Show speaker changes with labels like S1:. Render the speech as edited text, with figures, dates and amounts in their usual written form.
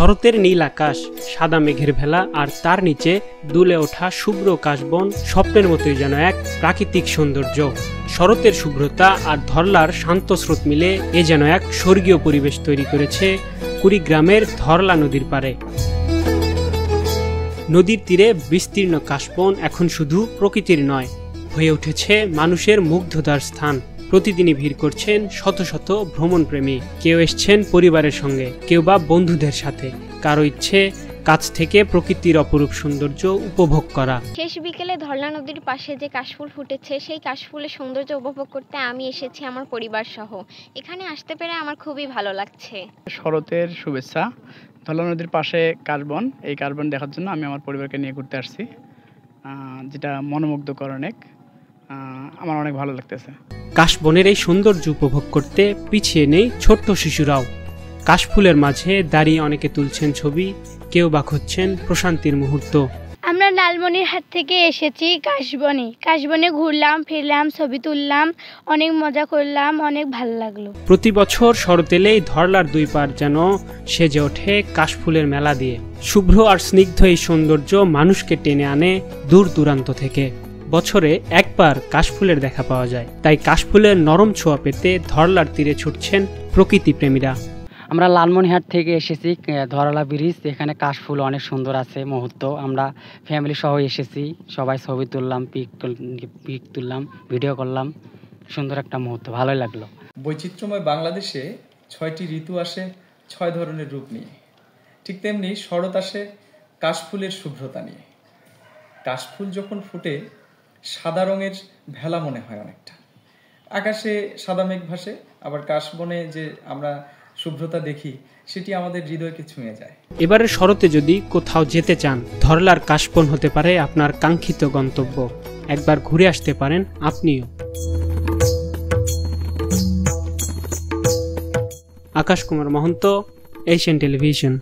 S1: শরতের নীল আকাশ, সাদা মেঘের ভেলা আর তার নিচে দুলে ওঠা শুভ্র কাশবন স্বপ্নের মতোই যেন এক প্রাকৃতিক সৌন্দর্য। শরতের শুভ্রতা আর ধরলার শান্ত স্রোত মিলে এ যেন এক স্বর্গীয় পরিবেশ তৈরি করেছে কুড়িগ্রামের ধরলা নদীর পাড়ে। নদীর তীরে বিস্তীর্ণ কাশবন এখন শুধু প্রকৃতির নয়, হয়ে উঠেছে মানুষের মুগ্ধতার স্থান। প্রতিদিনই ভিড় করছেন শত শত ভ্রমণপ্রেমী। কেউ এসছেন পরিবারের সঙ্গে, কেউ বা বন্ধুদের সাথে, কারো ইচ্ছে কাছ থেকে প্রকৃতির অপরূপ সৌন্দর্য উপভোগ করা।
S2: শেষ বিকেলে ধরলা নদীর পাশে যে কাশফুল ফুটেছে, সেই কাশফুলের সৌন্দর্য উপভোগ করতে আমি এসেছি আমার পরিবার সহ। এখানে আসতে পেরে আমার খুবই ভালো লাগছে।
S3: শরতের শুভেচ্ছা। ধরলা নদীর পাশে কাশবন, এই কাশবন দেখার জন্য আমি আমার পরিবারকে নিয়ে ঘুরতে আসছি, যেটা মনোমুগ্ধকর অনেক। আমার অনেক ভালো লাগতেছে।
S1: কাশবনের এই সৌন্দর্য উপভোগ করতে পিছিয়ে নেই ছোট্ট শিশুরাও। কাশফুলের মাঝে দাঁড়িয়ে অনেকে তুলছেন ছবি, কেউ বা খুঁজছেন প্রশান্তির মুহূর্ত।
S4: আমরা লালমনিরহাট থেকে এসেছি কাশবনে ঘুরলাম ফিরলাম, ছবি তুললাম, অনেক মজা করলাম, অনেক ভালো লাগলো।
S1: প্রতি বছর শরৎ এলেই ধরলার দুই পার যেন সেজে ওঠে কাশফুলের মেলা দিয়ে। শুভ্র আর স্নিগ্ধ এই সৌন্দর্য মানুষকে টেনে আনে দূর দূরান্ত থেকে। বছরে একবার কাশফুলের দেখা পাওয়া যায়, তাই কাশফুলের নরম ছোঁয়া পেতে ধরলার তীরে ছুটছেন প্রকৃতি প্রেমীরা।
S5: আমরা লালমনিরহাট থেকে এসেছি ধরলা ব্রিজ, এখানে কাশফুল অনেক সুন্দর আছে মুহূর্ত। আমরা ফ্যামিলি সহ এসেছি, সবাই ছবি তুললাম, পিক তুললাম, ভিডিও করলাম। সুন্দর একটা মুহূর্ত, ভালোই লাগলো।
S6: বৈচিত্র্যময় বাংলাদেশে 6টি ঋতু আসে 6 ধরনের রূপ নিয়ে। ঠিক তেমনি শরৎ আসে কাশফুলের শুভ্রতা নিয়ে। কাশফুল যখন ফুটে সাদা রঙের ভেলা মনে হয় অনেকটা। আকাশে সাদা মেঘ ভাসে, আবার কাশবনে যে আমরা শুভ্রতা দেখি সেটি আমাদের হৃদয়কে ছুঁয়ে যায়।
S1: এবারে শরতে যদি কোথাও যেতে চান, ধরলার কাশবন হতে পারে আপনার কাঙ্ক্ষিত গন্তব্য। একবার ঘুরে আসতে পারেন আপনিও। আকাশ কুমার মহন্ত, এশিয়ান টেলিভিশন।